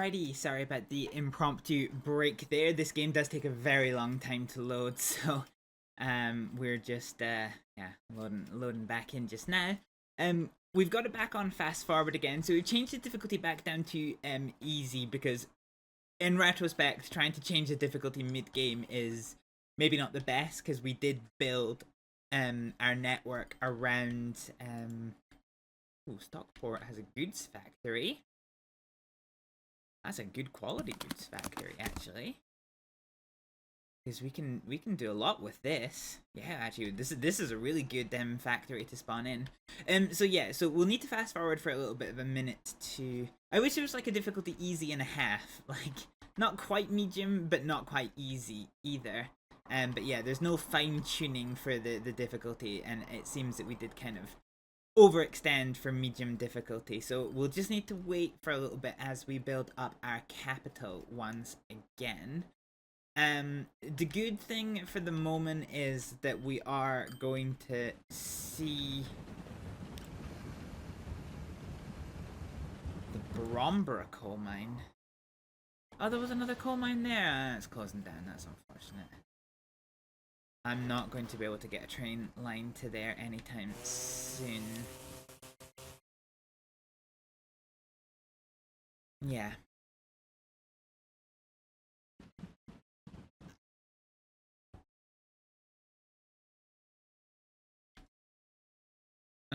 Alrighty, sorry about the impromptu break there. This game does take a very long time to load, so we're just loading back in just now. We've got it back on fast forward again, so we changed the difficulty back down to easy because in retrospect, trying to change the difficulty mid-game is maybe not the best because we did build our network around Stockport has a goods factory. That's a good quality goods factory, actually. Because we can do a lot with this. Yeah, actually, this is a really good factory to spawn in. So yeah, so we'll need to fast forward for a little bit of a minute to. I wish it was like a difficulty easy and a half, like not quite medium, but not quite easy either. But yeah, there's no fine tuning for the difficulty, and it seems that we did kind of overextend for medium difficulty, so we'll just need to wait for a little bit as we build up our capital once again. The good thing for the moment is that we are going to see the Bromborough coal mine. Oh, there was another coal mine there. It's closing down. That's unfortunate. I'm not going to be able to get a train line to there anytime soon. Yeah.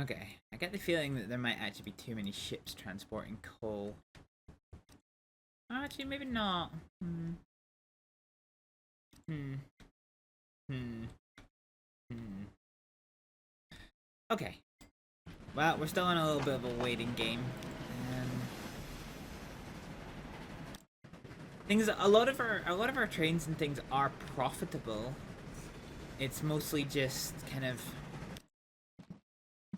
Okay, I get the feeling that there might actually be too many ships transporting coal. Actually, maybe not. Okay. Well, we're still in a little bit of a waiting game. A lot of our trains and things are profitable. It's mostly just kind of.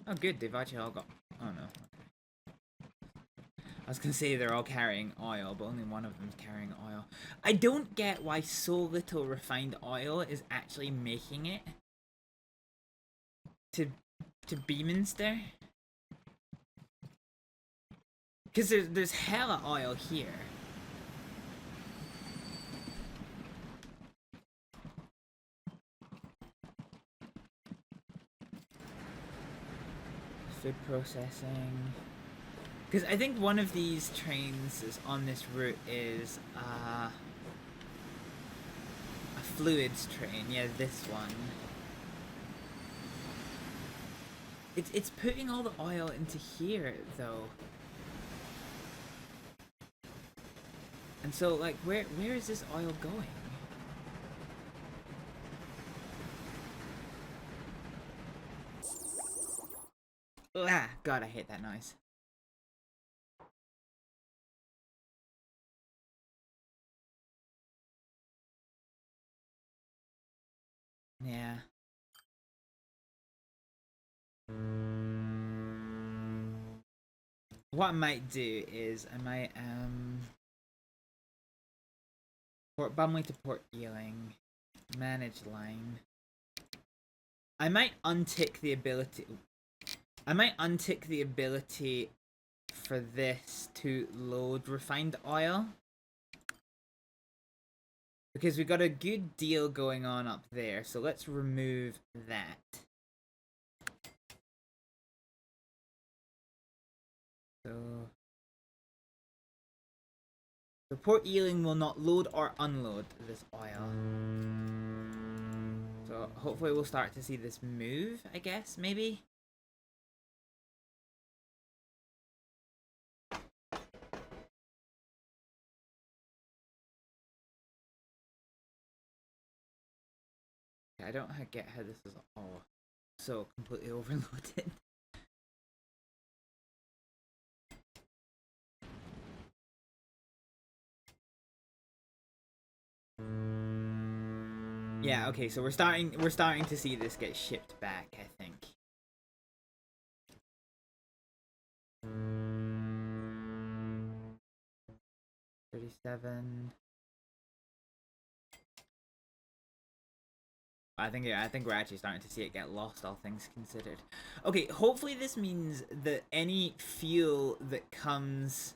Oh, good. They've actually all got. Oh no. I was gonna say they're all carrying oil, but only one of them's carrying oil. I don't get why so little refined oil is actually making it to Beaminster. Because there's hella oil here. Food processing. Because I think one of these trains is on this route is a fluids train. Yeah, this one. It's putting all the oil into here though. And so like where is this oil going? Ah, God, I hate that noise. Yeah. What I might do is I might Port Bumley to Port Ealing, manage line. I might untick the ability. I might untick the ability for this to load refined oil. Because we got a good deal going on up there, so let's remove that. So Port Ealing will not load or unload this oil. So hopefully we'll start to see this move, I guess, maybe? I don't get how this is all so completely overloaded. Yeah, okay, so we're starting to see this get shipped back, I think. $37. I think we're actually starting to see it get lost, all things considered. Okay, hopefully this means that any fuel that comes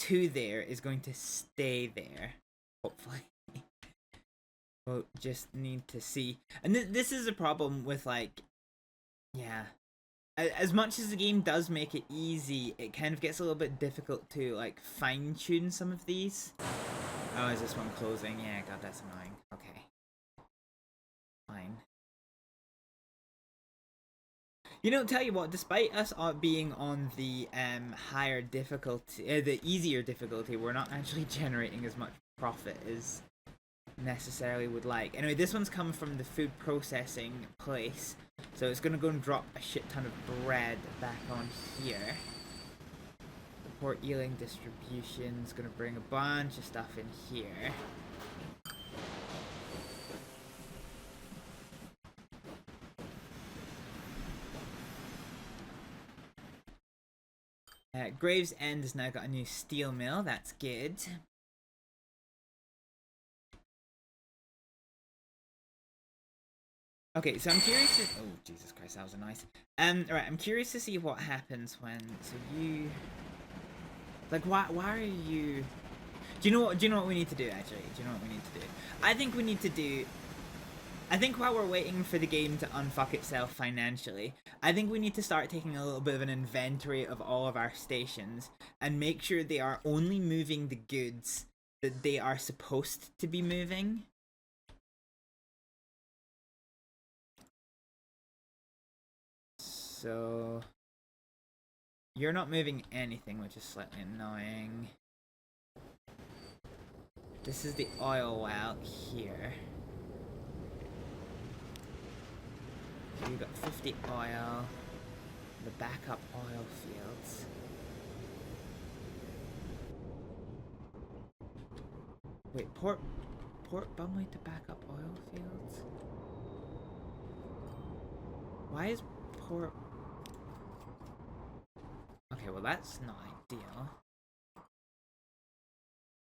2 there is going to stay there, hopefully. We'll just need to see. And this is a problem with, like, yeah. As much as the game does make it easy, it kind of gets a little bit difficult to, like, fine-tune some of these. Oh, is this one closing? Yeah, god, that's annoying. Okay. Fine. You know, tell you what, despite us being on the higher difficulty, the easier difficulty, we're not actually generating as much profit as necessarily would like. Anyway, this one's come from the food processing place, so it's gonna go and drop a shit ton of bread back on here. The Port Ealing distribution's gonna bring a bunch of stuff in here. Gravesend has now got a new steel mill, that's good. Okay, so I'm curious to... Oh, Jesus Christ, that was a nice... Alright, I'm curious to see what happens when... So you... Like, why are you... Do you know what we need to do, actually? Do you know what we need to do? I think we need to do... I think while we're waiting for the game to unfuck itself financially, I think we need to start taking a little bit of an inventory of all of our stations and make sure they are only moving the goods that they are supposed to be moving. So... You're not moving anything, which is slightly annoying. This is the oil well here. So you've got 50 oil, the backup oil fields. Wait, Port Bumley to backup oil fields? Why is Port... Okay, well that's not ideal.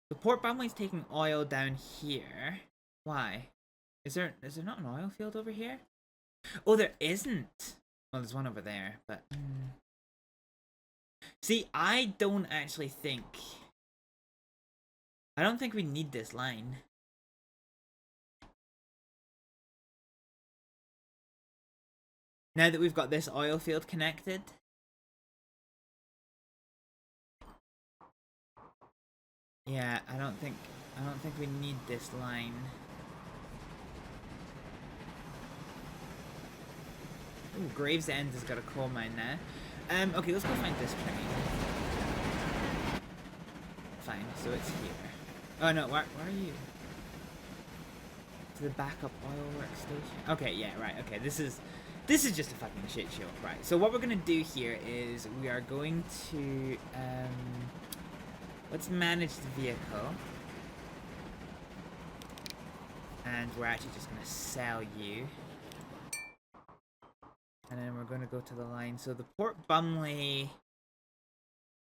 The Port Bumley's taking oil down here. Why? Is there not an oil field over here? Oh, there isn't. Well, there's one over there, but... See, I don't actually think... I don't think we need this line. Now that we've got this oil field connected. Yeah, I don't think we need this line. Ooh, Gravesend has got a coal mine now. Okay, let's go find this train. Fine, so it's here. Oh no, where are you? To the backup oil workstation. Okay, yeah, right. Okay, this is just a fucking shit show, right? So what we're gonna do here is we are going to let's manage the vehicle, and we're actually just gonna sell you. And then we're going to go to the line. So the Port Bumley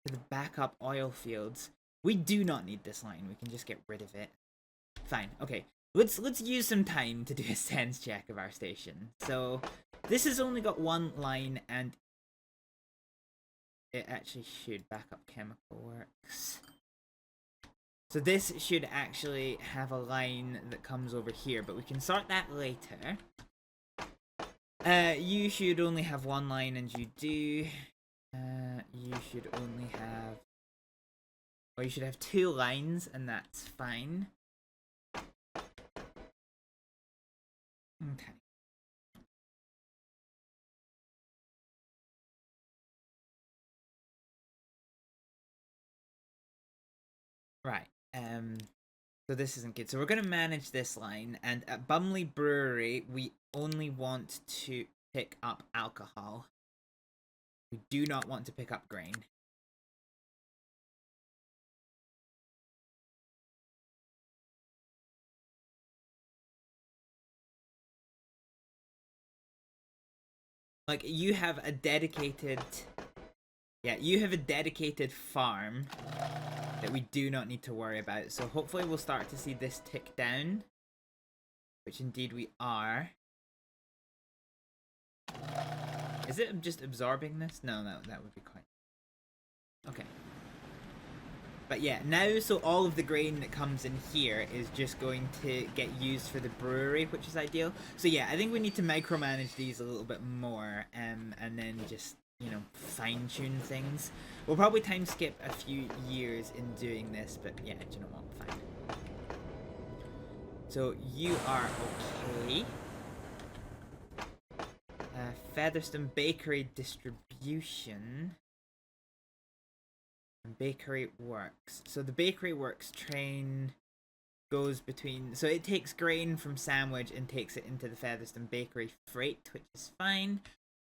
to the backup oil fields. We do not need this line. We can just get rid of it. Fine. Okay. Let's use some time to do a sense check of our station. So this has only got one line, and it actually should backup chemical works. So this should actually have a line that comes over here, but we can sort that later. You should only have one line, and you do. You should only have... Or you should have 2 lines, and that's fine. Okay. Right. So this isn't good. So we're going to manage this line, and at Bumley Brewery, we only want to pick up alcohol. We do not want to pick up grain. Like, you have a dedicated... Yeah, you have a dedicated farm that we do not need to worry about. So hopefully we'll start to see this tick down. Which indeed we are. Is it just absorbing this? No, that would be quite... Okay. But yeah, now so all of the grain that comes in here is just going to get used for the brewery, which is ideal. So yeah, I think we need to micromanage these a little bit more, and then just, you know, fine tune things. We'll probably time skip a few years in doing this, but yeah, do you know what? Fine. So you are okay. Featherstone Bakery distribution. And Bakery Works. So the Bakery Works train goes between... So it takes grain from Sandwich and takes it into the Featherstone Bakery freight, which is fine.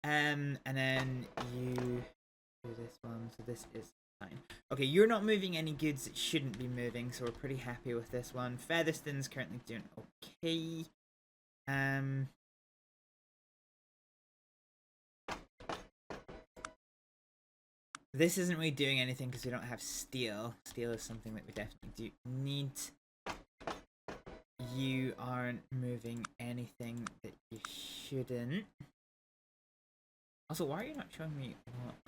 And then you do this one. So this is fine. Okay, you're not moving any goods that shouldn't be moving, so we're pretty happy with this one. Featherstone's currently doing okay. This isn't really doing anything because we don't have steel. Steel is something that we definitely do need. You aren't moving anything that you shouldn't. Also, why are you not showing me...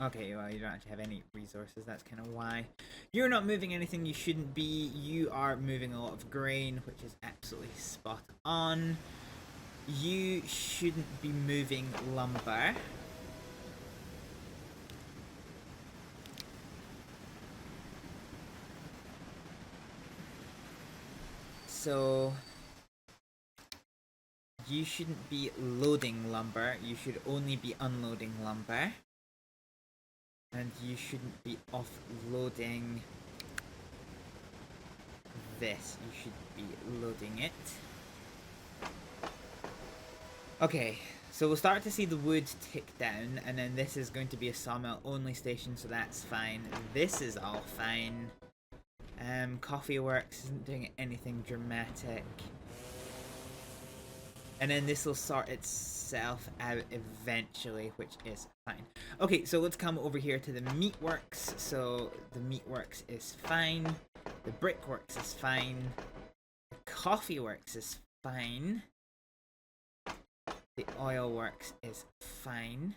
Okay, well, you don't actually have any resources. That's kind of why. You're not moving anything you shouldn't be. You are moving a lot of grain, which is absolutely spot on. You shouldn't be moving lumber. So... You shouldn't be loading lumber, you should only be unloading lumber. And you shouldn't be offloading this, you should be loading it. Okay, so we'll start to see the wood tick down, and then this is going to be a sawmill only station, so that's fine. This is all fine. Coffee Works isn't doing anything dramatic. And then this will sort itself out eventually, which is fine. Okay, so let's come over here to the meatworks. So the meatworks is fine. The brickworks is fine. The coffee works is fine. The oil works is fine.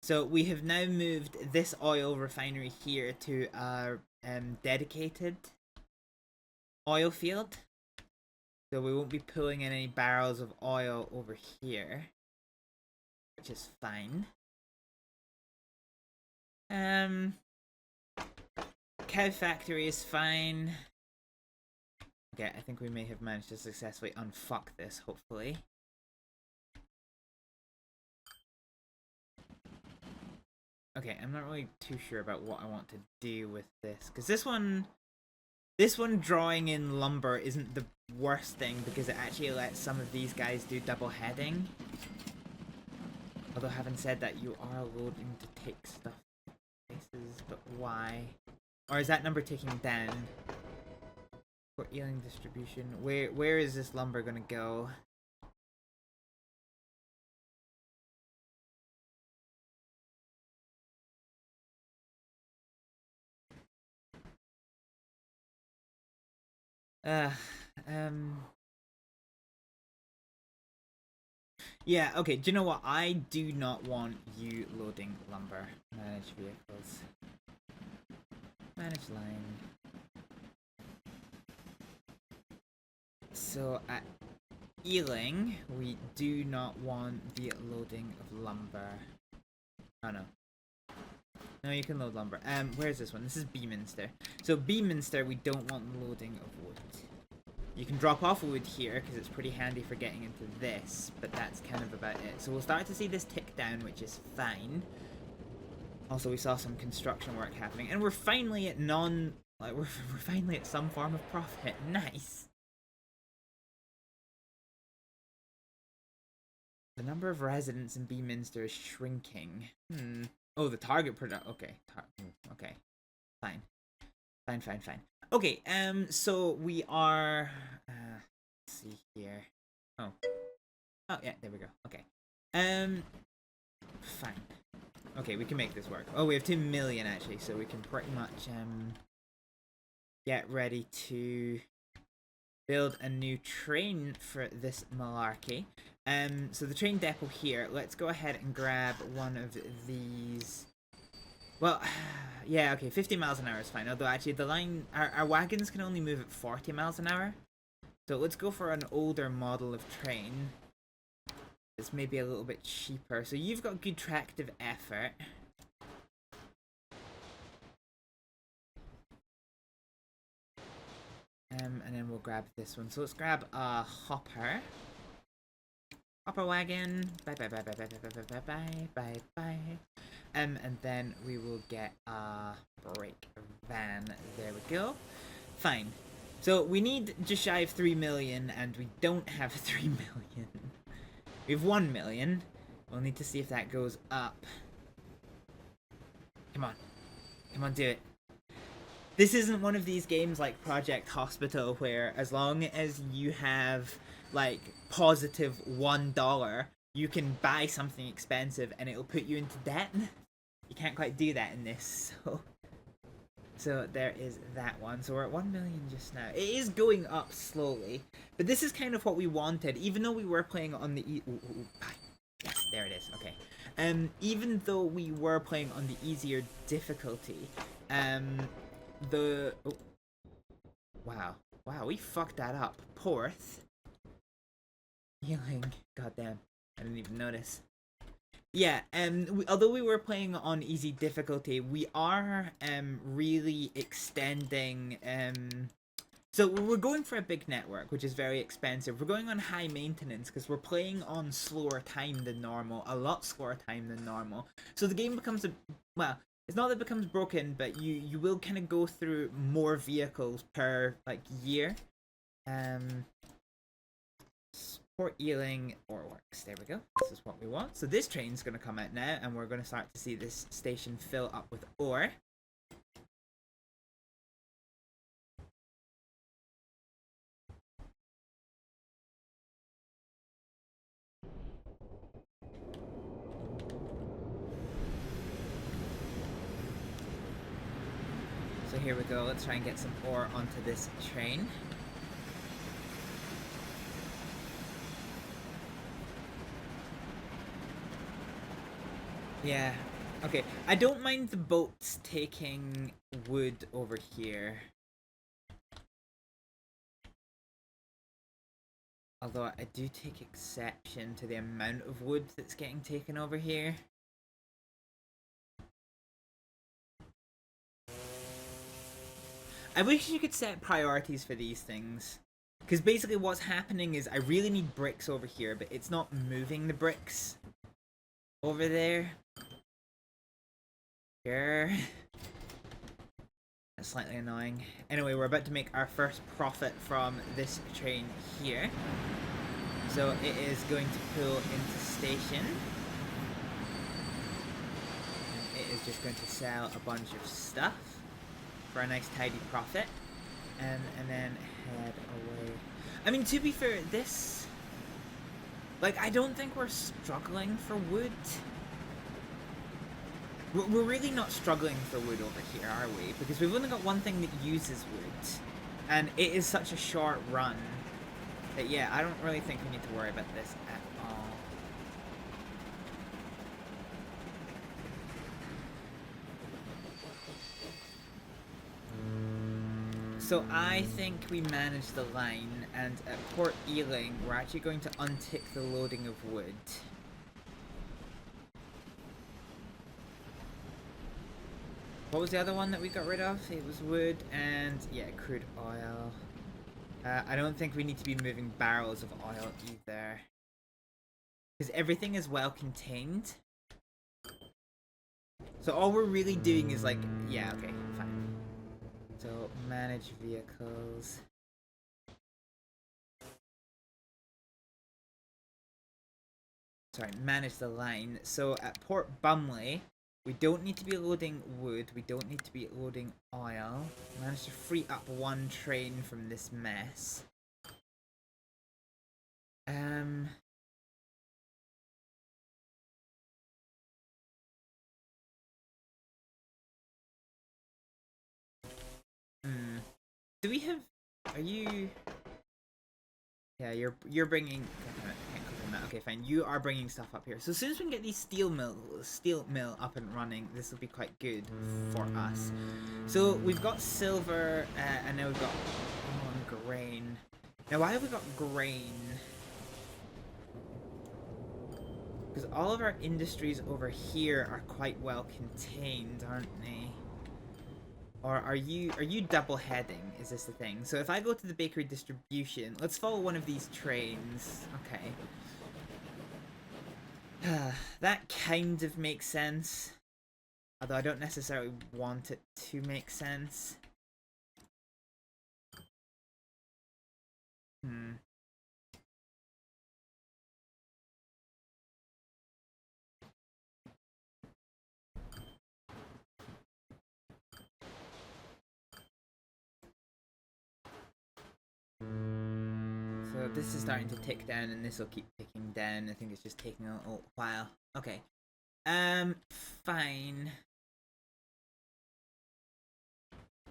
So we have now moved this oil refinery here to our dedicated oil field, so we won't be pulling in any barrels of oil over here, which is fine. Cow factory is fine. Okay, I think we may have managed to successfully unfuck this, hopefully. Okay, I'm not really too sure about what I want to do with this, because this one drawing in lumber isn't the worst thing because it actually lets some of these guys do double heading. Although having said that, you are loading to take stuff places, but why? Or is that number ticking down? For Ealing distribution, where is this lumber gonna go? Yeah, okay, do you know what? I do not want you loading lumber. Manage vehicles. Manage line. So at Ealing, we do not want the loading of lumber. Oh no. No, you can load lumber. Where's this one? This is Beaminster. So Beaminster, we don't want loading of wood. You can drop off wood here because it's pretty handy for getting into this, but that's kind of about it. So we'll start to see this tick down, which is fine. Also, we saw some construction work happening, and we're finally at we're finally at some form of profit. Nice. The number of residents in Beaminster is shrinking. Oh, the target product. Okay. Okay. Fine. Fine. Okay, so we are... let's see here. Oh, yeah, there we go. Okay. Fine. Okay, we can make this work. Oh, we have 2 million, actually, so we can pretty much, get ready to build a new train for this malarkey. So the train depot here, let's go ahead and grab one of these Well, yeah, okay, 50 miles an hour is fine. Although actually the line, our wagons can only move at 40 miles an hour. So let's go for an older model of train. It's maybe a little bit cheaper. So you've got good tractive effort. And then we'll grab this one. So let's grab a hopper. Hopper wagon. Bye bye bye bye bye bye bye bye bye bye bye. And then we will get a brake van. There we go. Fine. So we need just shy of 3 million, and we don't have 3 million. We have 1 million. We'll need to see if that goes up. Come on. Come on, do it. This isn't one of these games like Project Hospital where as long as you have like positive $1, you can buy something expensive and it'll put you into debt. You can't quite do that in this, so there is that one. So we're at 1 million just now. It is going up slowly, but this is kind of what we wanted, even though we were playing on the yes, there it is. Okay. Even though we were playing on the easier difficulty, wow, we fucked that up. Porth. Healing. Goddamn. I didn't even notice. Yeah, although we were playing on easy difficulty, we are really extending. So we're going for a big network, which is very expensive. We're going on high maintenance because we're playing on slower time than normal, a lot slower time than normal. So the game becomes well, it's not that it becomes broken, but you will kind of go through more vehicles per like year. Port Ealing ore works. There we go. This is what we want. So this train's going to come out now, and we're going to start to see this station fill up with ore. So here we go. Let's try and get some ore onto this train. Yeah. Okay. I don't mind the boats taking wood over here. Although I do take exception to the amount of wood that's getting taken over here. I wish you could set priorities for these things. Because basically what's happening is I really need bricks over here, but it's not moving the bricks over there. Sure. That's slightly annoying. Anyway, we're about to make our first profit from this train here. So it is going to pull into station. And it is just going to sell a bunch of stuff for a nice tidy profit. And then head away. I mean, to be fair, this... Like, I don't think we're struggling for wood. We're really not struggling for wood over here, are we? Because we've only got one thing that uses wood. And it is such a short run that, yeah, I don't really think we need to worry about this at all. So I think we manage the line, and at Port Ealing, we're actually going to untick the loading of wood. What was the other one that we got rid of? It was wood and, yeah, crude oil. I don't think we need to be moving barrels of oil either. Because everything is well contained. So all we're really doing is like, yeah, okay, fine. So, manage vehicles. Sorry, manage the line. So at Port Bumley, we don't need to be loading wood. We don't need to be loading oil. Managed to free up one train from this mess. Do we have... Are you... Yeah, you're bringing... God damn it, I can't click on that. Okay, fine. You are bringing stuff up here. So as soon as we can get these steel mill up and running, this will be quite good for us. So we've got silver, and now we've got grain. Now why have we got grain? Because all of our industries over here are quite well contained, aren't they? Or are you double heading? Is this the thing? So if I go to the bakery distribution, let's follow one of these trains. Okay. That kind of makes sense. Although I don't necessarily want it to make sense. So this is starting to tick down, and this will keep ticking down. I think it's just taking a little while. Okay. Fine.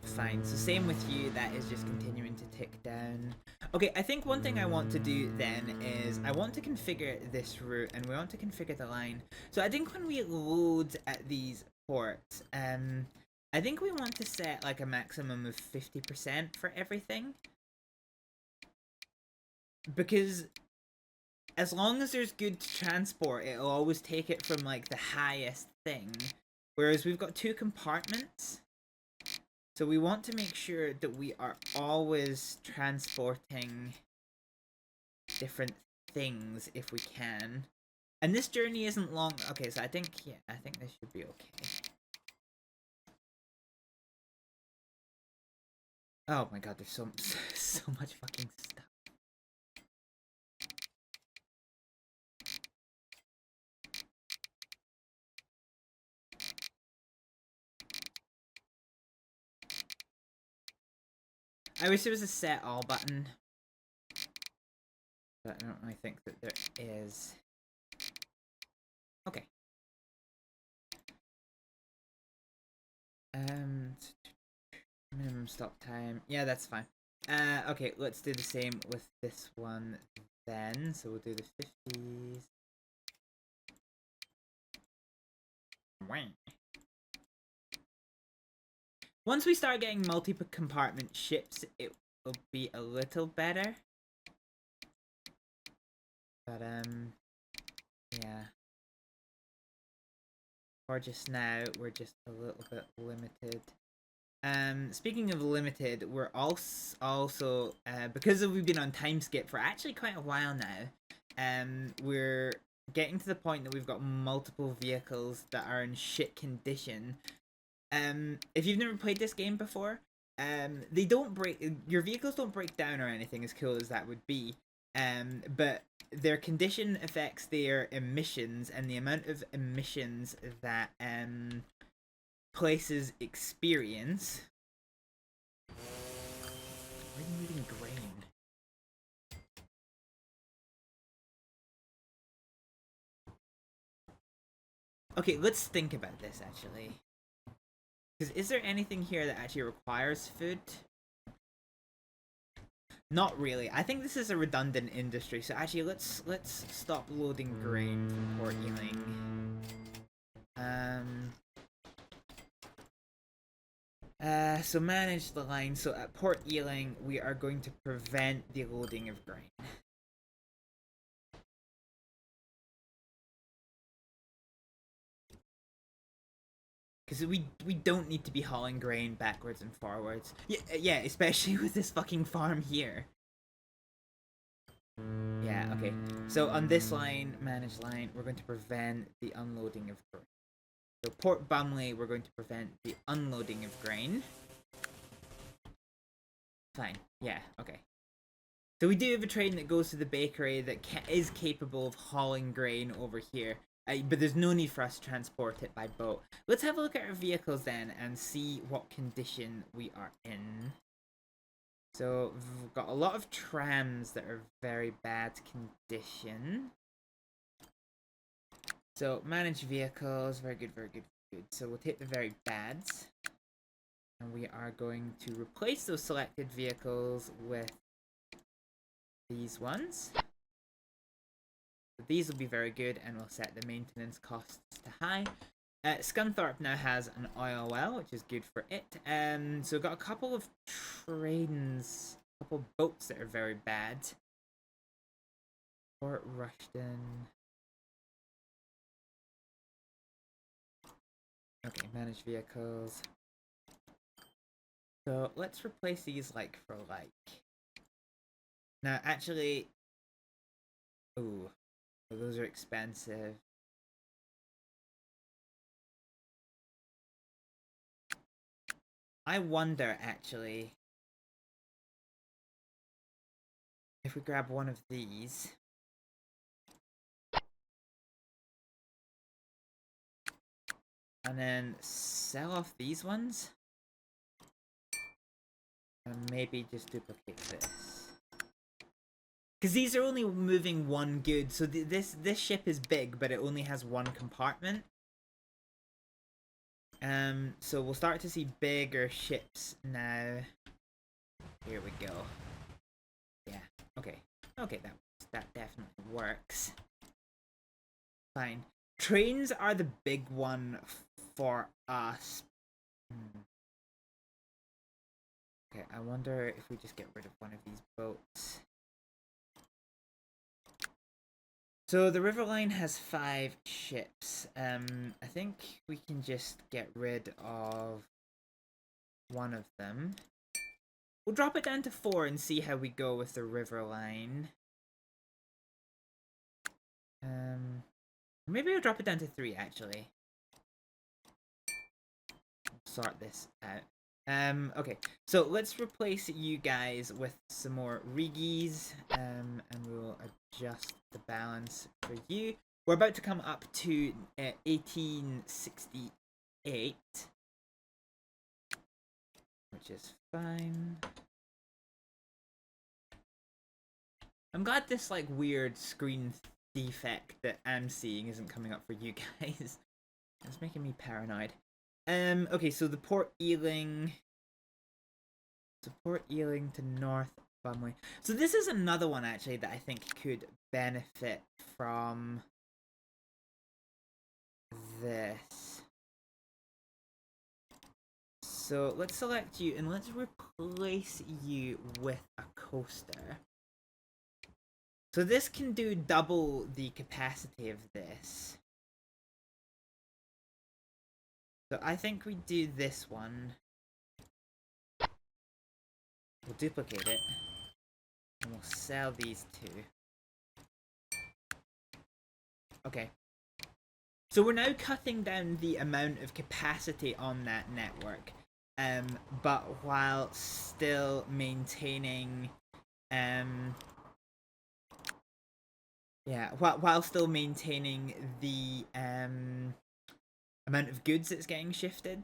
Fine. So same with you. That is just continuing to tick down. Okay, I think one thing I want to do then is I want to configure this route, and we want to configure the line. So I think when we load at these ports, I think we want to set like a maximum of 50% for everything. Because as long as there's good transport, it'll always take it from like the highest thing. Whereas we've got 2 compartments. So we want to make sure that we are always transporting different things if we can. And this journey isn't long. Okay, so I think, yeah, I think this should be okay. Oh my god, there's so much fucking stuff. I wish there was a set all button. But I don't really think that there is. Okay. Minimum stop time. Yeah, that's fine. Okay, let's do the same with this one then. So we'll do the 50s. Once we start getting multi-compartment ships, it will be a little better. But, yeah. For just now, we're just a little bit limited. Speaking of limited, we're also because we've been on time skip for actually quite a while now, we're getting to the point that we've got multiple vehicles that are in shit condition. If you've never played this game before, they don't break, your vehicles don't break down or anything, as cool as that would be. But their condition affects their emissions, and the amount of emissions that places experience. Why are you moving grain? Okay, let's think about this actually. Because is there anything here that actually requires food? Not really. I think this is a redundant industry. So actually, let's stop loading grain from Port Ealing. So manage the line. So at Port Ealing, we are going to prevent the loading of grain. Because we don't need to be hauling grain backwards and forwards. Yeah, especially with this fucking farm here. Yeah, okay. So on this line, manage line, we're going to prevent the unloading of grain. So Port Bumley, we're going to prevent the unloading of grain. Fine. Yeah, okay. So we do have a train that goes to the bakery that is capable of hauling grain over here. But there's no need for us to transport it by boat. Let's have a look at our vehicles then and see what condition we are in. So we've got a lot of trams that are very bad condition. So manage vehicles, very good, very good, very good. So we'll take the very bads. And we are going to replace those selected vehicles with these ones. these will be very good, and we'll set the maintenance costs to high. Scunthorpe now has an oil well, which is good for it. So we've got a couple of trains, a couple of boats that are very bad. Port Rushton. Okay, manage vehicles. So let's replace these like for like. Now, actually, ooh, those are expensive. I wonder, actually, if we grab one of these. And then sell off these ones. And maybe just duplicate this. Because these are only moving one good. So this ship is big, but it only has one compartment. So we'll start to see bigger ships now. Here we go. Yeah. Okay. Okay, that definitely works. Fine. Trains are the big one for us. Okay, I wonder if we just get rid of one of these boats. So the river line has 5 ships. I think we can just get rid of one of them. We'll drop it down to 4 and see how we go with the river line. Maybe we'll drop it down to 3 actually. Sort this out. Okay, so let's replace you guys with some more Regis, and we'll adjust the balance for you. We're about to come up to 1868, which is fine. I'm glad this like weird screen defect that I'm seeing isn't coming up for you guys. It's making me paranoid. Okay, so the Port Ealing. Port Ealing to North Bumley. So this is another one actually that I think could benefit from this. So let's select you and let's replace you with a coaster. So this can do double the capacity of this. So I think we do this one. We'll duplicate it. And we'll sell these 2. Okay. So we're now cutting down the amount of capacity on that network. But while still maintaining while still maintaining the amount of goods that's getting shifted.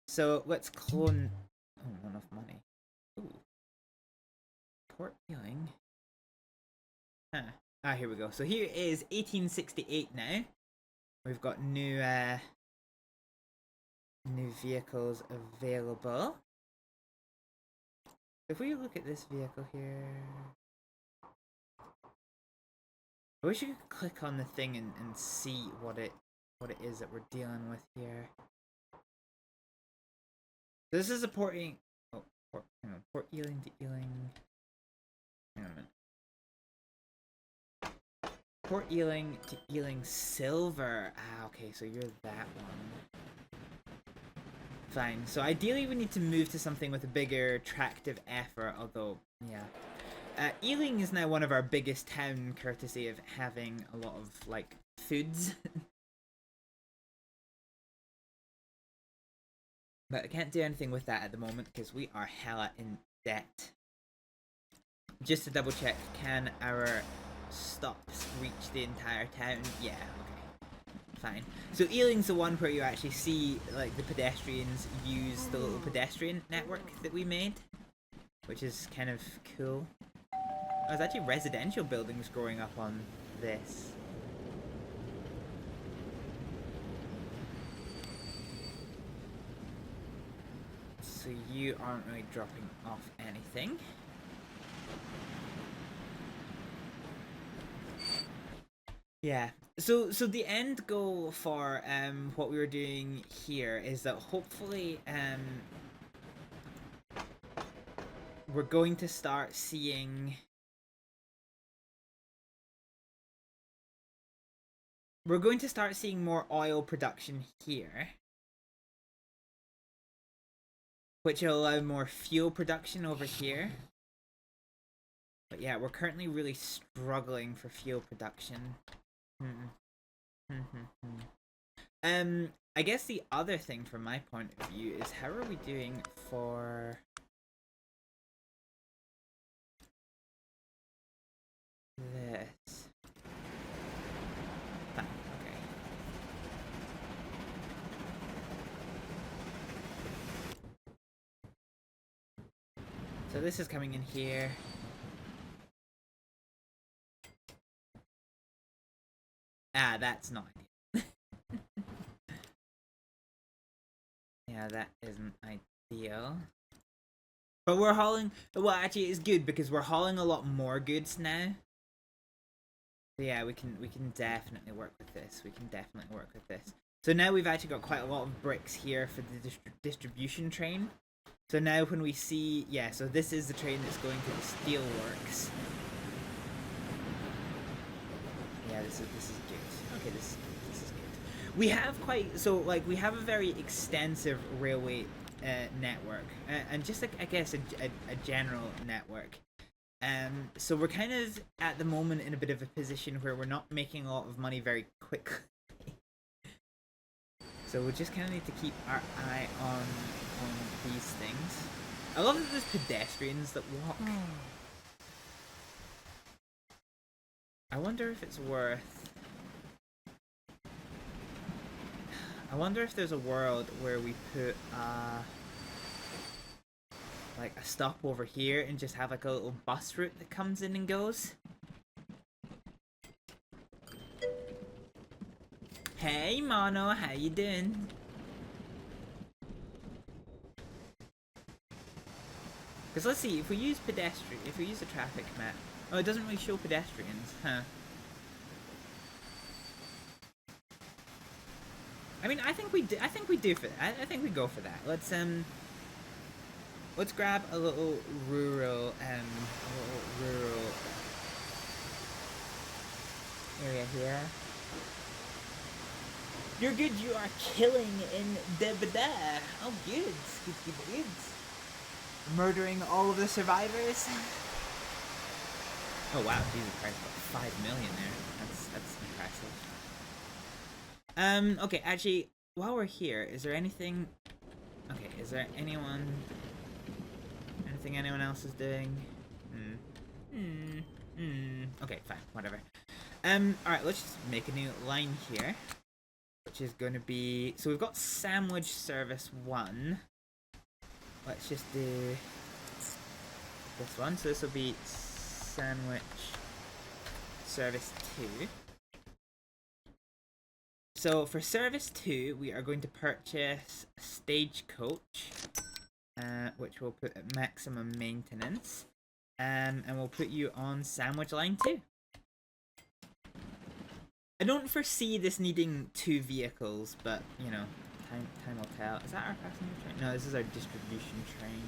So let's clone. Oh, not enough money. Ooh. Port Ealing. Huh. Ah, here we go. So here is 1868 now. We've got new vehicles available. If we look at this vehicle here, I wish you could click on the thing and see what it is that we're dealing with here. This is a porting. Oh, hang on. Port Ealing to Ealing. Hang on a minute. Port Ealing to Ealing Silver. Ah, okay, so you're that one. Fine. So ideally we need to move to something with a bigger tractive effort, although, yeah. Ealing is now one of our biggest town, courtesy of having a lot of, like, foods. But I can't do anything with that at the moment because we are hella in debt. Just to double check, can our stops reach the entire town? Yeah, okay. Fine. So Ealing's the one where you actually see like the pedestrians use the little pedestrian network that we made, which is kind of cool. There's actually residential buildings growing up on this. So you aren't really dropping off anything. Yeah. So the end goal for what we were doing here is that hopefully we're going to start seeing more oil production here, which will allow more fuel production over here. But yeah, we're currently really struggling for fuel production. I guess the other thing from my point of view is how are we doing for this? Fine, okay. So this is coming in here. Ah, that's not ideal. Yeah, that isn't ideal. But we're hauling... Well, actually, it's good because we're hauling a lot more goods now. So yeah, we can definitely work with this. So now we've actually got quite a lot of bricks here for the distribution train. So now when we see... Yeah, so this is the train that's going to the steelworks. Yeah, this is good. Okay, this is good. We have we have a very extensive railway network, and just like I guess a general network. So we're kind of at the moment in a bit of a position where we're not making a lot of money very quickly. So we just kind of need to keep our eye on these things. I love that there's pedestrians that walk. I wonder if it's worth... I wonder if there's a world where we put like a stop over here and just have like a little bus route that comes in and goes. Hey Mono, how you doing? Because let's see, if we use the traffic map... Oh, it doesn't really show pedestrians, huh? I mean, I think we do for that. I think we go for that. Let's grab a little rural area here. You're good. You are killing in Debada. Oh, good. Murdering all of the survivors. Oh wow, Jesus Christ, about 5 million there. That's impressive. Okay, actually, while we're here, is there anything... Okay, is there anything anyone else is doing? Okay, fine, whatever. Alright, let's just make a new line here. Which is going to be... So we've got Sandwich Service 1. Let's just do this one. So this will be Sandwich Service 2. So for Service 2, we are going to purchase a Stagecoach, which we'll put at maximum maintenance, and we'll put you on Sandwich Line 2. I don't foresee this needing 2 vehicles, but, you know, time will tell. Is that our passenger train? No, this is our distribution train.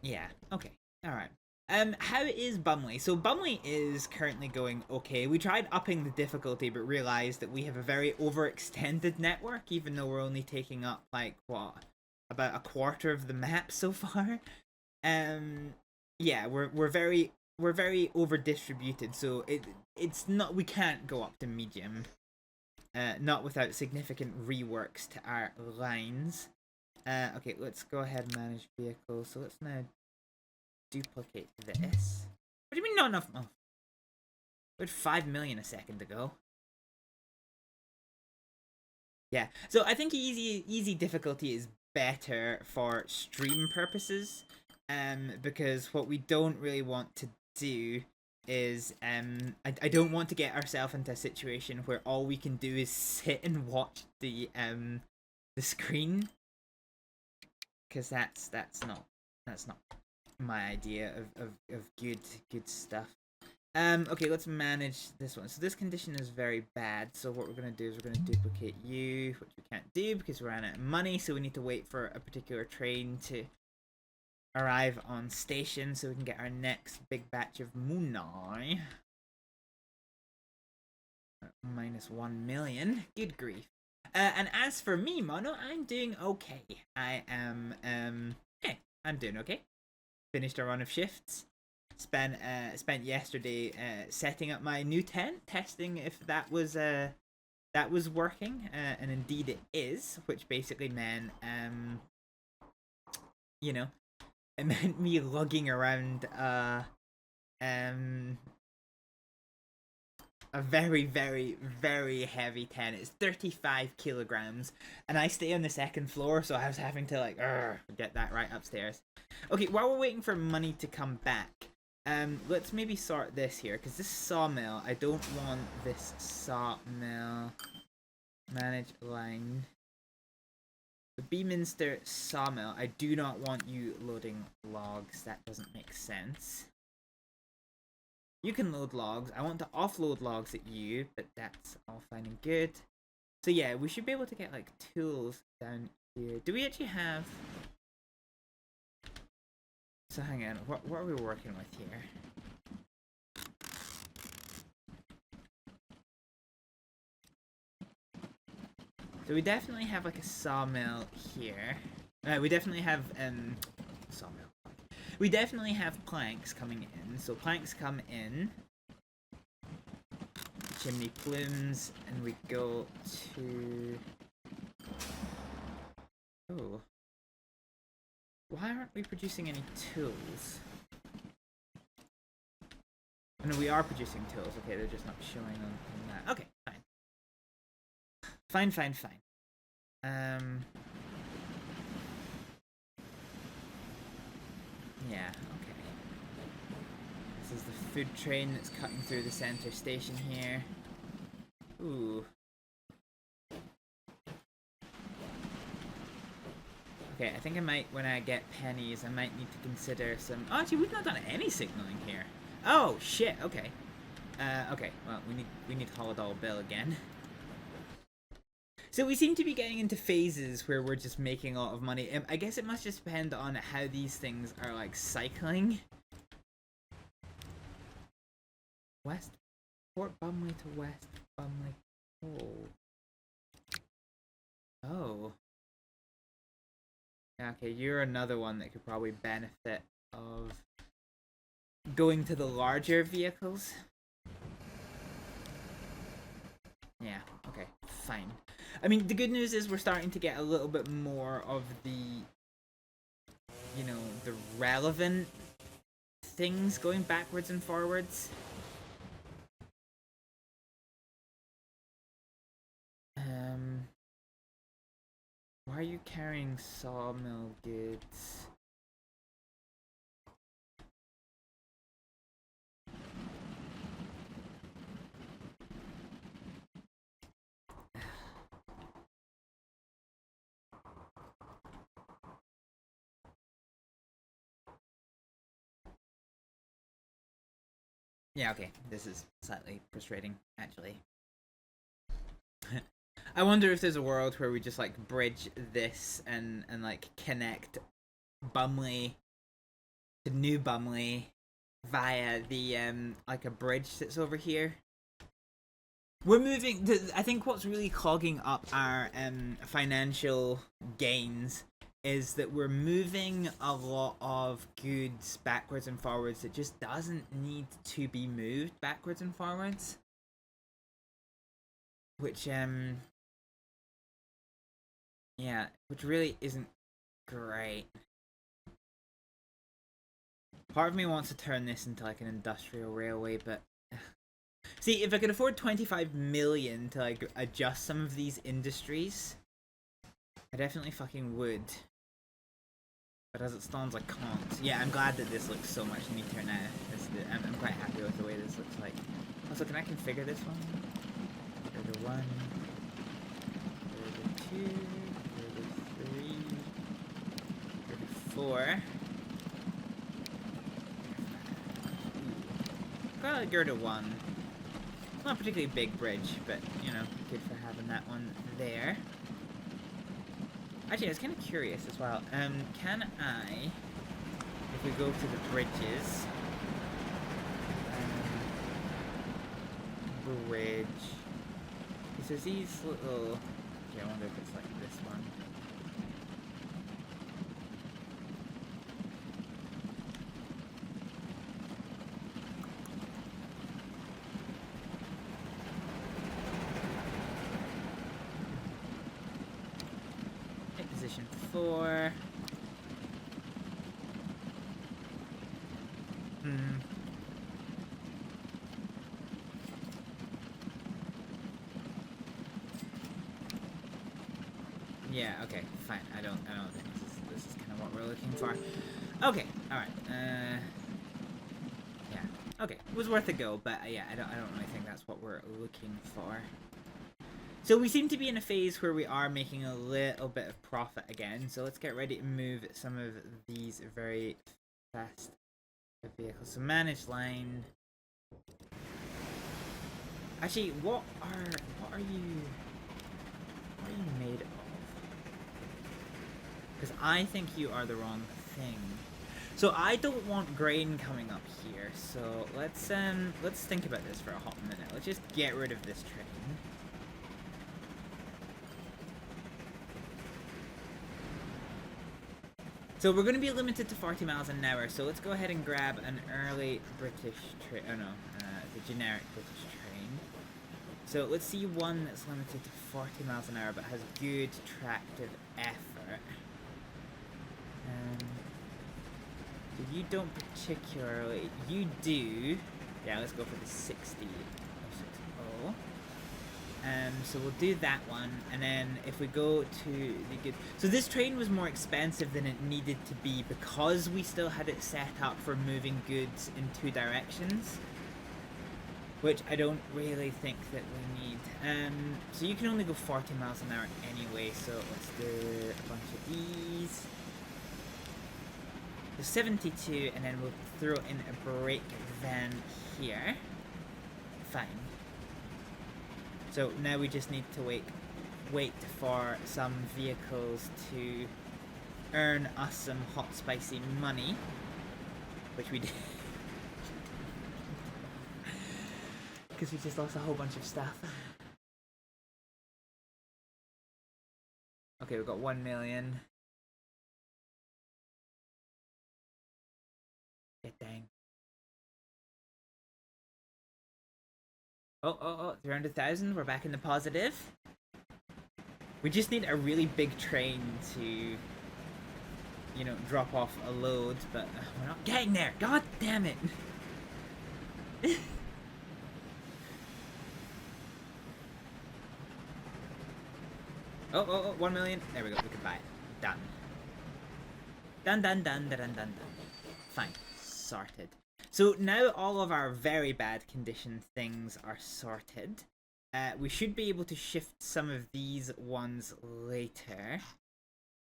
Yeah, okay. Alright. How is Bumley? So Bumley is currently going okay. We tried upping the difficulty, but realized that we have a very overextended network, even though we're only taking up, like, what? About a quarter of the map so far? Yeah, we're very over distributed, so it's not, we can't go up to medium, not without significant reworks to our lines. Okay, let's go ahead and manage vehicles. So let's now duplicate this. What do you mean not enough? Oh, we had 5 million a second ago. Yeah, so I think easy difficulty is better for stream purposes, because what we don't really want to do is I don't want to get ourselves into a situation where all we can do is sit and watch the screen, because that's not my idea of good stuff. Okay, let's manage this one. So this condition is very bad. So what we're gonna do is we're gonna duplicate you, which we can't do because we're out of money. So we need to wait for a particular train to arrive on station so we can get our next big batch of Moonai. Minus 1 million. Good grief. And as for me, Mono, I'm doing okay. I am, okay. I'm doing okay. Finished a run of shifts. Spent yesterday setting up my new tent, testing if that was working, and indeed it is, which basically meant you know, it meant me lugging around a very, very, very heavy tent. It's 35 kilograms, and I stay on the second floor, so I was having to like get that right upstairs. Okay, while we're waiting for money to come back, let's maybe sort this here, because this sawmill, I don't want this sawmill. Manage line. The Beaminster sawmill, I do not want you loading logs. That doesn't make sense. You can load logs. I want to offload logs at you, but that's all fine and good. So yeah, we should be able to get like tools down here. Do we actually have... So hang on, what are we working with here? So we definitely have like a sawmill here. We definitely have sawmill. We definitely have planks coming in. So planks come in. Chimney plumes, and we go to... Oh. Why aren't we producing any tools? Oh, no, we are producing tools. Okay, they're just not showing on that. Okay, fine. Fine. Yeah, okay. This is the food train that's cutting through the center station here. Ooh. Okay, I think I might, when I get pennies, I might need to consider some... Oh, actually, we've not done any signaling here. Oh, shit, okay. Okay, well, we need Holodol Bill again. So we seem to be getting into phases where we're just making a lot of money. I guess it must just depend on how these things are, like, cycling. West Port Bumley to West Bumley. Oh. Okay, you're another one that could probably benefit of going to the larger vehicles. Yeah, okay, fine. I mean, the good news is we're starting to get a little bit more of the, you know, the relevant things going backwards and forwards. Why are you carrying sawmill goods? Yeah, okay. This is slightly frustrating, actually. I wonder if there's a world where we just like bridge this and like connect Bumley to New Bumley via the like a bridge that's over here. We're moving. I think what's really clogging up our financial gains is that we're moving a lot of goods backwards and forwards that just doesn't need to be moved backwards and forwards. Which yeah, which really isn't great. Part of me wants to turn this into like an industrial railway, but see, if I could afford 25 million to like adjust some of these industries, I definitely fucking would. But as it stands, I can't. Yeah, I'm glad that this looks so much neater now. I'm quite happy with the way this looks like. Also, can I configure this one? Go to 1, go to 2, go to 3, go to 4. got a girder one. Not a particularly big bridge, but, you know, good for having that one there. Actually, I was kind of curious as well. Can I, if we go to the bridges, bridge, because there's these little, okay, I wonder if it's like this one. Position 4. Yeah, okay, fine. I don't think this is kind of what we're looking for. Okay, alright. Yeah. Okay. It was worth a go, but yeah, I don't really think that's what we're looking for. So we seem to be in a phase where we are making a little bit of profit again. So let's get ready to move some of these very fast vehicles. So manage line. Actually, what are you made of? Because I think you are the wrong thing. So I don't want grain coming up here. So let's think about this for a hot minute. Let's just get rid of this train. So we're going to be limited to 40 miles an hour, so let's go ahead and grab an early British train. Oh no, the generic British train. So let's see one that's limited to 40 miles an hour but has good tractive effort. So you don't particularly. You do. Yeah, let's go for the 60. So we'll do that one, and then if we go to the good... So this train was more expensive than it needed to be because we still had it set up for moving goods in 2 directions, which I don't really think that we need. So you can only go 40 miles an hour anyway, so let's do a bunch of these. So 72, and then we'll throw in a brake van here. Fine. So now we just need to wait for some vehicles to earn us some hot spicy money, which we did. Because we just lost a whole bunch of stuff. Okay, we've got 1 million. Yeah, dang. Oh, 300,000. We're back in the positive. We just need a really big train to, you know, drop off a load, but we're not getting there. God damn it. Oh, 1 million. There we go. We can buy it. Done. Done. Fine. Sorted. So now all of our very bad condition things are sorted. We should be able to shift some of these ones later.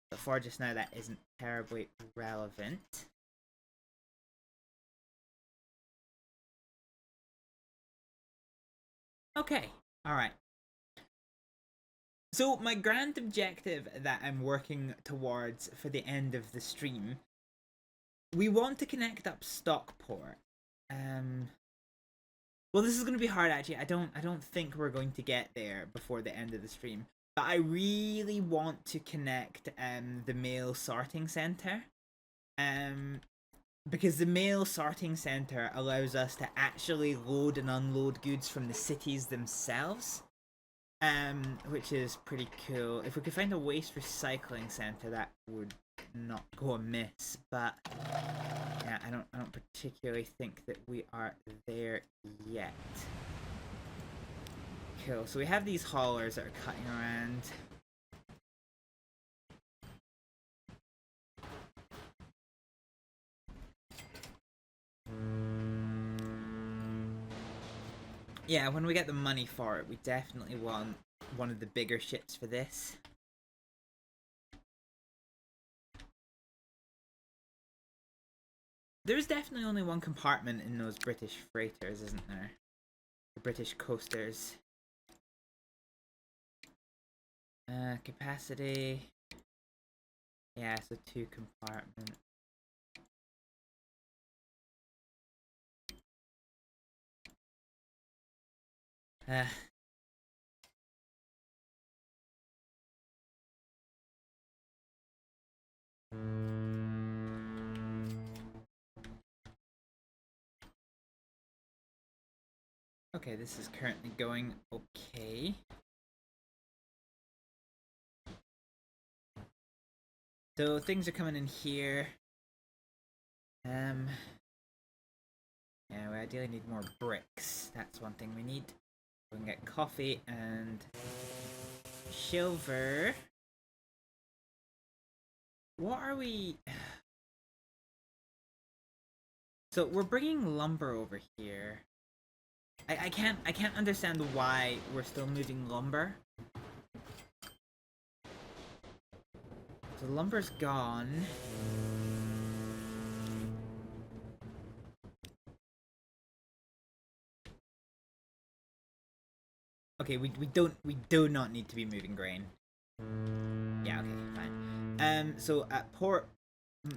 But for just now, that isn't terribly relevant. Okay, alright. So my grand objective that I'm working towards for the end of the stream, we want to connect up Stockport. Well, this is going to be hard actually. I don't think we're going to get there before the end of the stream. But I really want to connect the mail sorting center. Because the mail sorting center allows us to actually load and unload goods from the cities themselves. Which is pretty cool. If we could find a waste recycling center, that would not go amiss. But yeah, I don't particularly think that we are there yet. Cool. So we have these haulers that are cutting around. Yeah, when we get the money for it, we definitely want one of the bigger ships for this. there's definitely only one compartment in those British freighters, isn't there? The British coasters. Capacity. Yeah, so 2 compartments. Okay, this is currently going okay. So things are coming in here. Yeah, we ideally need more bricks. That's one thing we need. We can get coffee and silver. What are we... So we're bringing lumber over here. I can't understand why we're still moving lumber. So lumber's gone. Okay, we do not need to be moving grain. Yeah, okay, fine. So at port,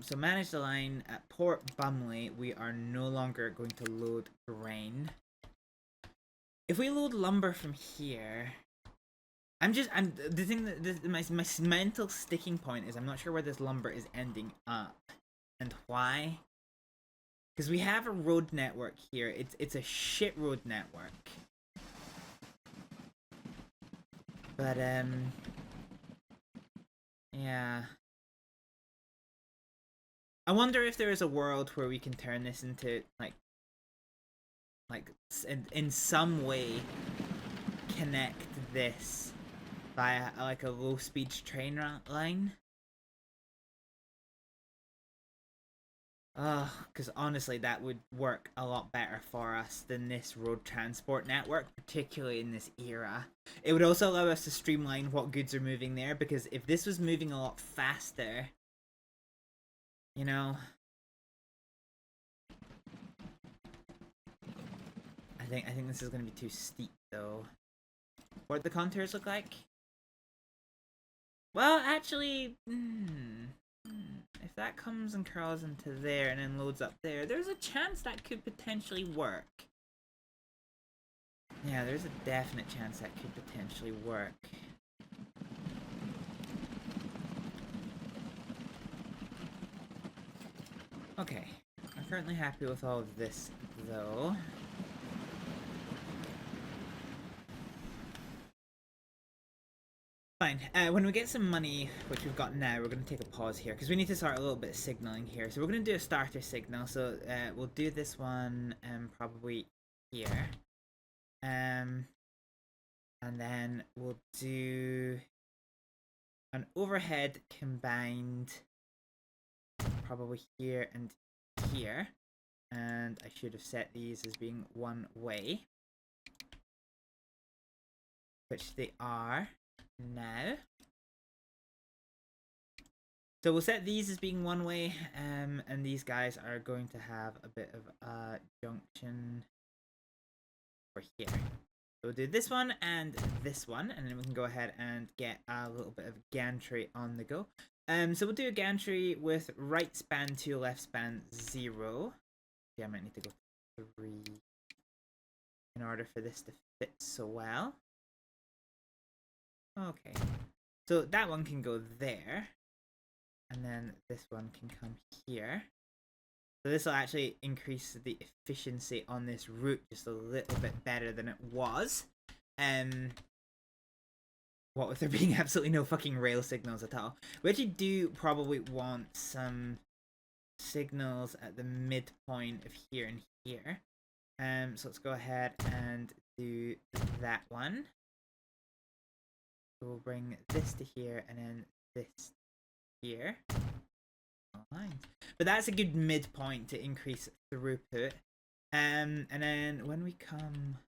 so manage the line at Port Bumley. We are no longer going to load grain. If we load lumber from here, the thing that my mental sticking point is I'm not sure where this lumber is ending up and why. Because we have a road network here. It's a shit road network. But yeah. I wonder if there is a world where we can turn this into like in some way connect this via like a low speed train line. Because honestly that would work a lot better for us than this road transport network, particularly in this era. It would also allow us to streamline what goods are moving there, because if this was moving a lot faster, you know, I think this is going to be too steep though. What do the contours look like? Well, actually, if that comes and curls into there and then loads up there, there's a chance that could potentially work. Yeah, there's a definite chance that could potentially work. Okay, I'm currently happy with all of this, though. Fine. When we get some money, which we've got now, we're going to take a pause here, because we need to start a little bit of signaling here. So we're going to do a starter signal. So we'll do this one probably here. And then we'll do an overhead combined probably here and here. And I should have set these as being one way, which they are now. So we'll set these as being one way, and these guys are going to have a bit of a junction over here. So we'll do this one and this one, and then we can go ahead and get a little bit of gantry on the go. So we'll do a gantry with right span 2, left span 0. Yeah, I might need to go 3 in order for this to fit so well. Okay, so that one can go there, and then this one can come here. So this will actually increase the efficiency on this route just a little bit better than it was. What with there being absolutely no fucking rail signals at all. We actually do probably want some signals at the midpoint of here and here. So let's go ahead and do that one. So we'll bring this to here and then this here. Lines. But that's a good midpoint to increase throughput. And then when we come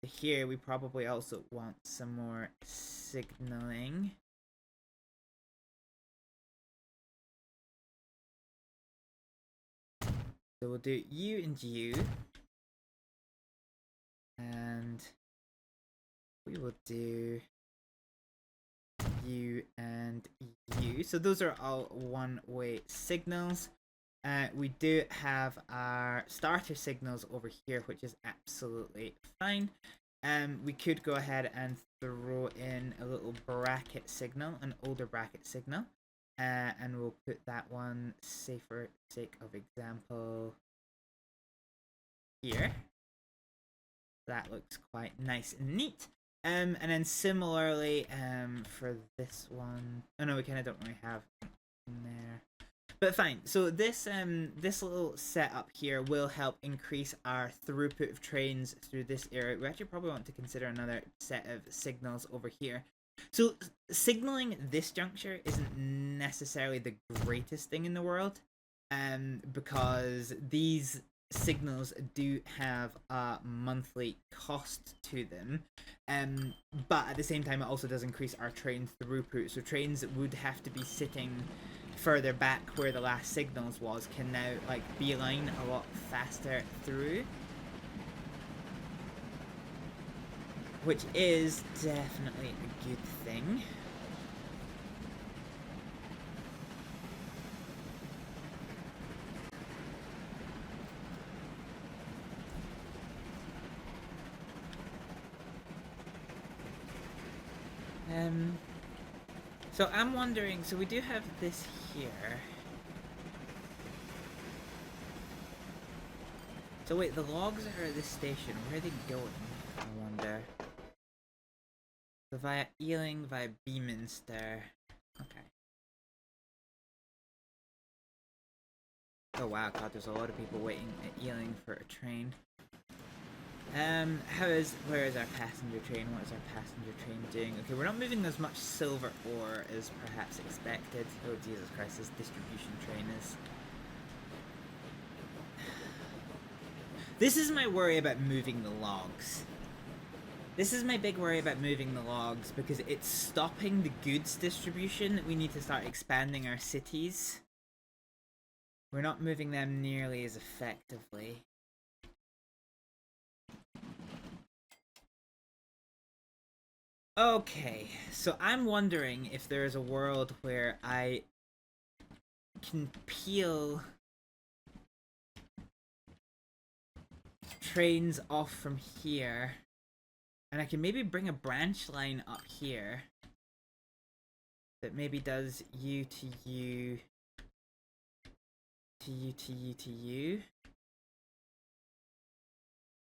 to here, we probably also want some more signaling. So we'll do you and you. And we will do you and you. So those are all one-way signals. We do have our starter signals over here, which is absolutely fine. We could go ahead and throw in a little bracket signal, an older bracket signal. And we'll put that one, say for sake of example, here. That looks quite nice and neat. And then similarly, for this one, oh no, we kind of don't really have in there, but fine. So this this little setup here will help increase our throughput of trains through this area. We actually probably want to consider another set of signals over here. So signaling this juncture isn't necessarily the greatest thing in the world, because these signals do have a monthly cost to them, but at the same time it also does increase our train throughput. So trains would have to be sitting further back where the last signals was can now like beeline a lot faster through, which is definitely a good thing. So I'm wondering, so we do have this here. So wait, the logs are at this station. Where are they going? I wonder. So via Ealing, via Beaminster. Okay. Oh wow, God, there's a lot of people waiting at Ealing for a train. Where is our passenger train? What is our passenger train doing? Okay, we're not moving as much silver ore as perhaps expected. Oh Jesus Christ, this distribution train is... This is my worry about moving the logs. This is my big worry about moving the logs, because it's stopping the goods distribution. We need to start expanding our cities. We're not moving them nearly as effectively. Okay, so I'm wondering if there is a world where I can peel trains off from here, and I can maybe bring a branch line up here that maybe does you to you, to you to you to you.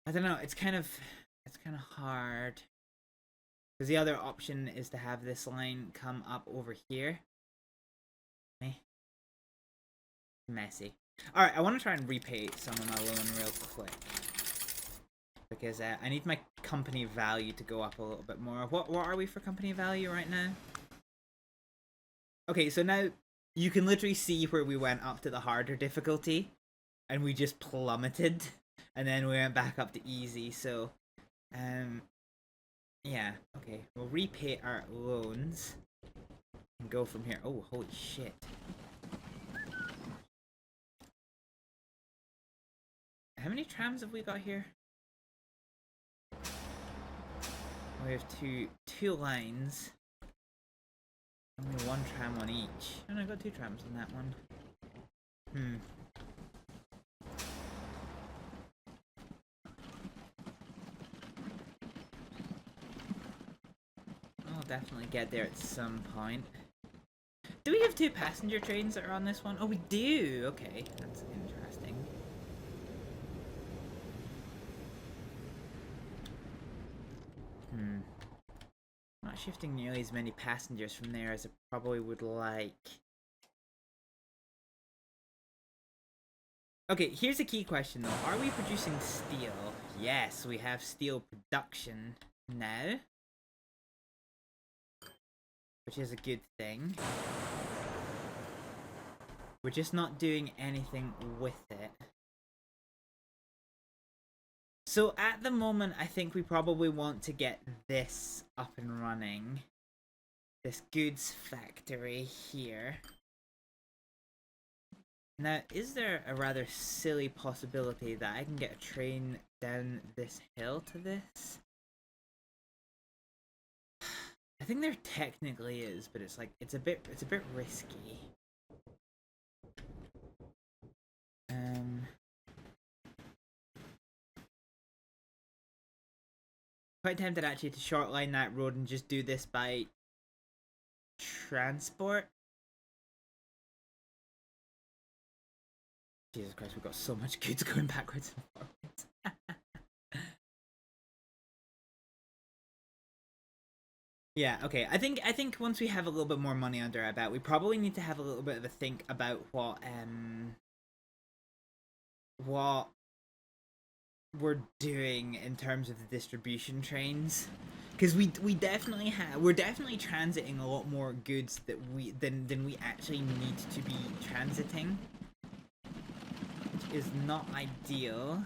I don't know, it's kind of hard. Because the other option is to have this line come up over here. Messy. Alright, I want to try and repay some of my loan real quick. Because I need my company value to go up a little bit more. What are we for company value right now? Okay, so now you can literally see where we went up to the harder difficulty. And we just plummeted. And then we went back up to easy, so... yeah, okay. We'll repay our loans and go from here. Oh, holy shit. How many trams have we got here? We have two lines. Only one tram on each. And I got two trams on that one. I'll definitely get there at some point. Do we have two passenger trains that are on this one? Oh, we do! Okay, that's interesting. Not shifting nearly as many passengers from there as I probably would like. Okay, here's a key question though. Are we producing steel? Yes, we have steel production now. Which is a good thing. We're just not doing anything with it. So at the moment, I think we probably want to get this up and running. This goods factory here. Now, is there a rather silly possibility that I can get a train down this hill to this? I think there technically is, but it's like it's a bit risky. Quite tempted actually to shortline that road and just do this by transport. Jesus Christ, we've got so much goods going backwards and forwards. Yeah, okay. I think once we have a little bit more money under our belt, we probably need to have a little bit of a think about what we're doing in terms of the distribution trains, because we're definitely transiting a lot more goods than we actually need to be transiting, which is not ideal.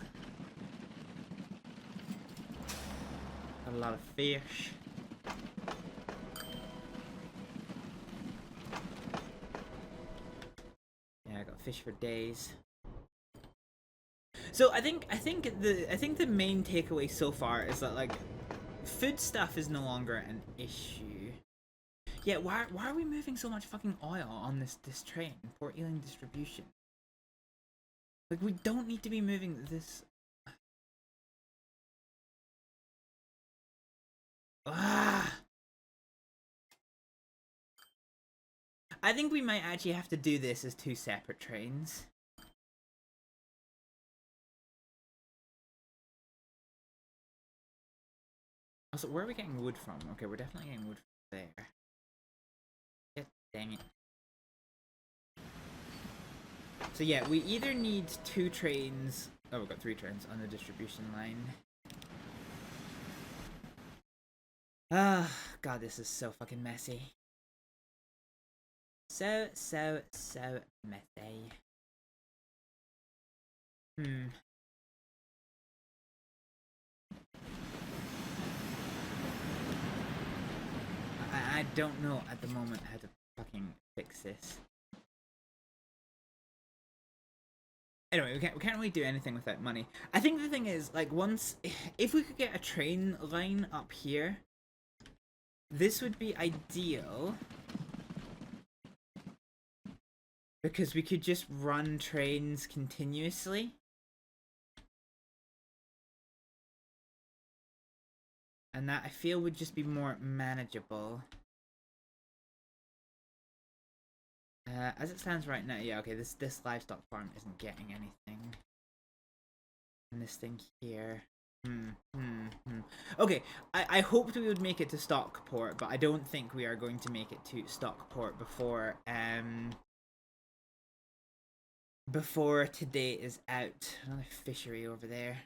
Got a lot of fish. Yeah, I got fish for days. So I think the main takeaway so far is that like food stuff is no longer an issue. Yeah, why are we moving so much fucking oil on this train? Port Ealing distribution. Like, we don't need to be moving this. Ah. I think we might actually have to do this as two separate trains. Also, where are we getting wood from? Okay, we're definitely getting wood from there. Yeah, dang it. So yeah, we either need two trains. Oh, we've got three trains on the distribution line. Ah, God, this is so fucking messy. So messy. I don't know at the moment how to fucking fix this. Anyway, we can't really do anything without money. I think the thing is, like, if we could get a train line up here, this would be ideal. Because we could just run trains continuously. And that, I feel, would just be more manageable. As it stands right now, yeah, okay, this livestock farm isn't getting anything. And this thing here. Okay, I hoped we would make it to Stockport, but I don't think we are going to make it to Stockport before today is out. Another fishery over there.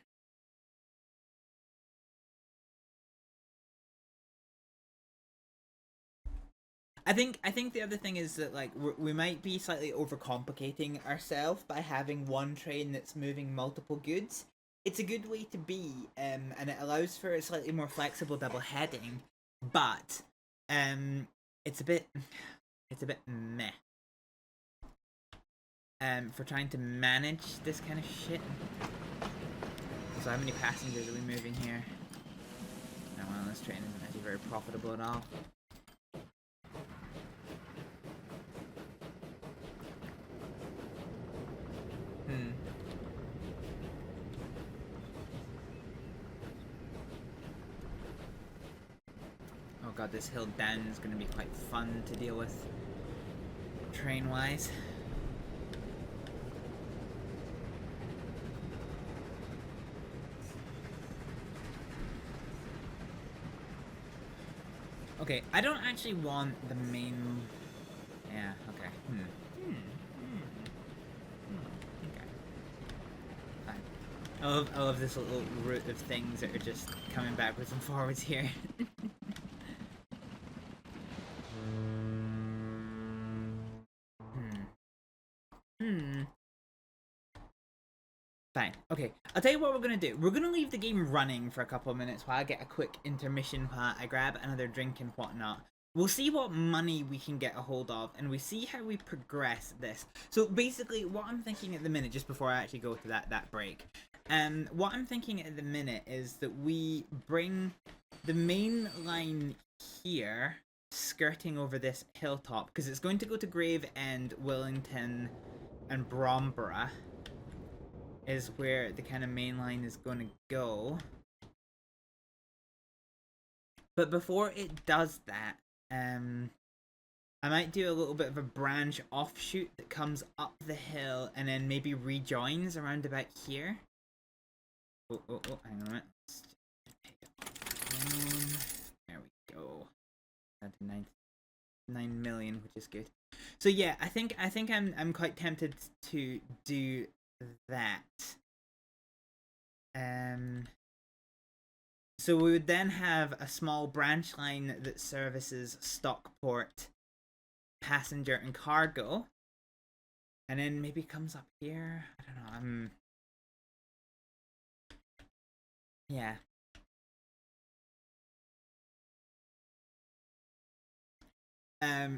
I think the other thing is that, like, we might be slightly overcomplicating ourselves by having one train that's moving multiple goods. It's a good way to be, and it allows for a slightly more flexible double heading, but it's a bit meh. For trying to manage this kind of shit. So how many passengers are we moving here? No, well, this train isn't actually very profitable at all. Oh god, this hill down is going to be quite fun to deal with, train-wise. Okay, I don't actually want the main... Yeah, okay. Okay. Fine. I love this little route of things that are just coming backwards and forwards here. Fine. Okay, I'll tell you what we're gonna do. We're gonna leave the game running for a couple of minutes while I get a quick intermission, while I grab another drink and whatnot. we'll see what money we can get a hold of, and we see how we progress this. So basically, what I'm thinking at the minute, just before I actually go to that break, what I'm thinking at the minute is that we bring the main line here, skirting over this hilltop, because it's going to go to Gravesend, Willington, and Bromborough, is where the kind of main line is going to go. But before it does that, I might do a little bit of a branch offshoot that comes up the hill and then maybe rejoins around about here. Oh, hang on a minute. There we go. 9 million, which is good. So yeah, I think I'm quite tempted to do that. So we would then have a small branch line that services Stockport, passenger, and cargo, and then maybe comes up here. I don't know. Yeah.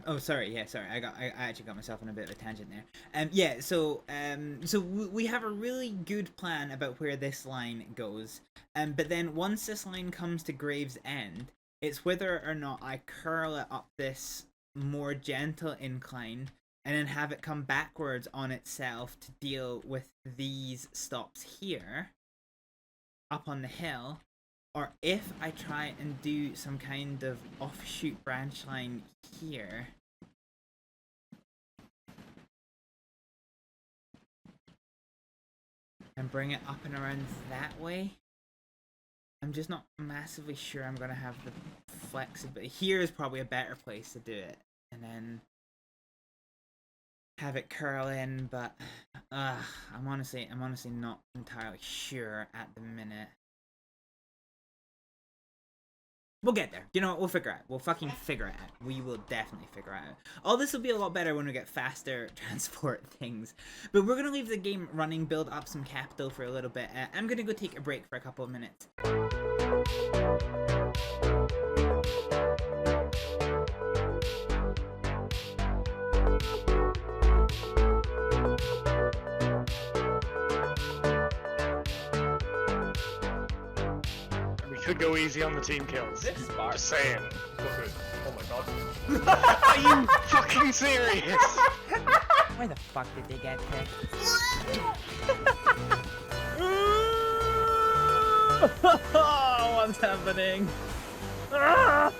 Oh, sorry. Yeah, sorry. I actually got myself on a bit of a tangent there. Yeah. So we have a really good plan about where this line goes. But then once this line comes to Gravesend, it's whether or not I curl it up this more gentle incline and then have it come backwards on itself to deal with these stops here, up on the hill. Or if I try and do some kind of offshoot branch line here. And bring it up and around that way. I'm just not massively sure I'm going to have the flexibility. Here is probably a better place to do it. And then have it curl in, but I'm honestly not entirely sure at the minute. We'll get there. You know what? We'll figure it out. We'll fucking figure it out. We will definitely figure it out. All this will be a lot better when we get faster transport things. But we're going to leave the game running, build up some capital for a little bit. I'm going to go take a break for a couple of minutes. Could go easy on the team kills. This bar. Just saying. Oh my god. Are you fucking serious? Where the fuck did they get there? What's happening? Ow,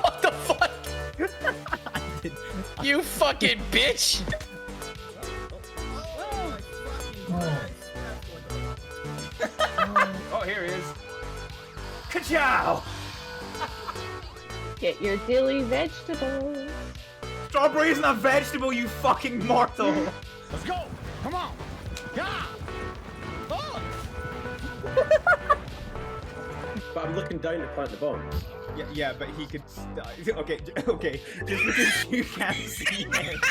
what the fuck? You fucking bitch! Oh, here he is. Ka-chow! Get your dilly vegetables. Strawberry isn't a vegetable, you fucking mortal! Let's go! Come on! Yeah! Oh! But I'm looking down to plant the bomb. Yeah, but he could. Okay. Just because you can't see him.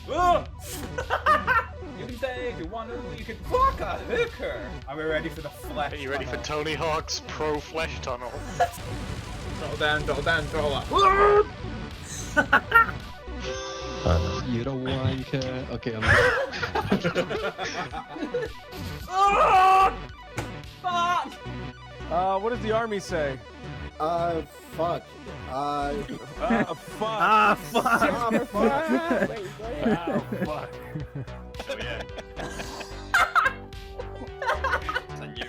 Oh! You can say if you want to, you can fuck a hooker. Are we ready for the flesh? Are you ready for Tony Hawk's Pro Flesh Tunnel? Throttle down, throttle up. You don't like it. Okay, I'm Oh! Fuck! What does the army say? Fuck. Fuck. Fuck! Fuck. Oh yeah. It's on you.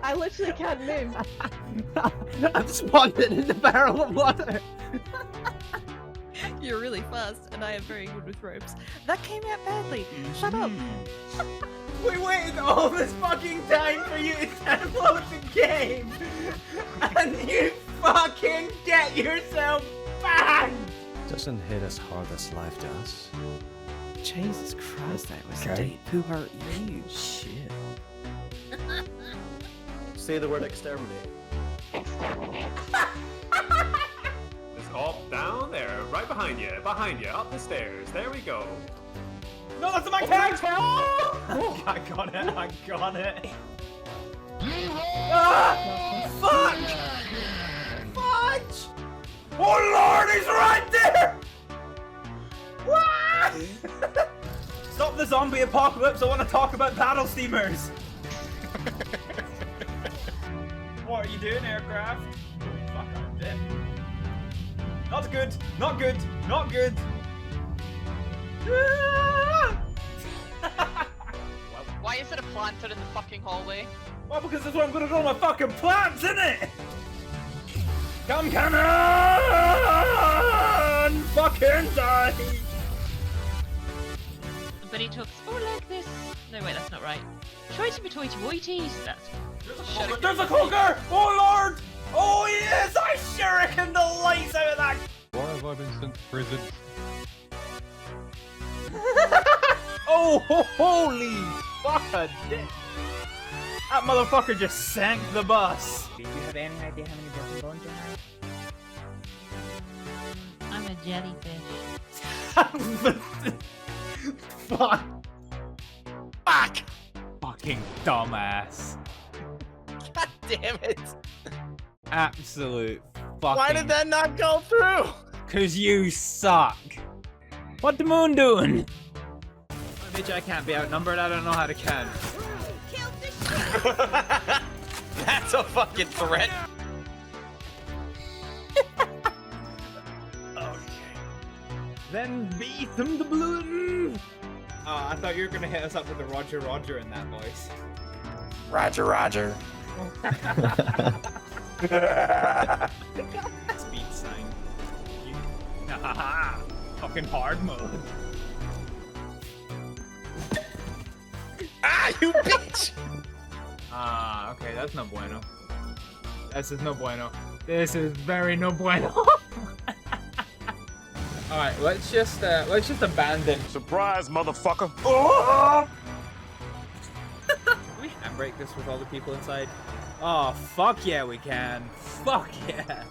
I literally can't move. I'm spawned in the barrel of water. You're really fast, and I am very good with ropes. That came out badly. Shut up. We waited all this fucking time for you to download the game, and you fucking get yourself banned. Doesn't hit as hard as life does. Jesus Christ, that was Okay. deep. Who hurt you? Shit. Say the word exterminate. Just up, down there, right behind you, up the stairs. There we go. No, that's my cat! Oh, I got it, I got it. Ah! Fuck! Fudge! Oh lord, he's right there! What? Stop the zombie apocalypse, I want to talk about paddle steamers! What are you doing, aircraft? Fuck, I'm dead. Not good, not good, not good! Why is it a planter in the fucking hallway? Well, because that's where I'm gonna grow my fucking plants, isn't it? Come cannon! Fucking die! Bunny talks, oh, like this. No, wait, that's not right. Choity toity woities. That's. There's a cooker! Oh lord! Oh yes! I shuriken the lights out of that! Why have I been sent to prison? Oh, holy fuck! That motherfucker just sank the bus. Do you have any idea how many broken bones you I'm a jellyfish. have? Fuck! Fuck! Fucking dumbass. God damn it! Absolute fucking. Why did that not go through? Cause you suck. What the moon doing? Bitch, I can't be outnumbered. I don't know how to count. That's a fucking threat. Okay. Then beat them the balloon. I thought you were gonna hit us up with the Roger Roger in that voice. Roger, Roger. Speed sign. Fucking hard mode. Ah, you bitch! Okay, that's no bueno. This is no bueno. This is very no bueno. Alright, let's just abandon. Surprise, motherfucker! Oh! We can break this with all the people inside. Oh, fuck yeah, we can. Fuck yeah.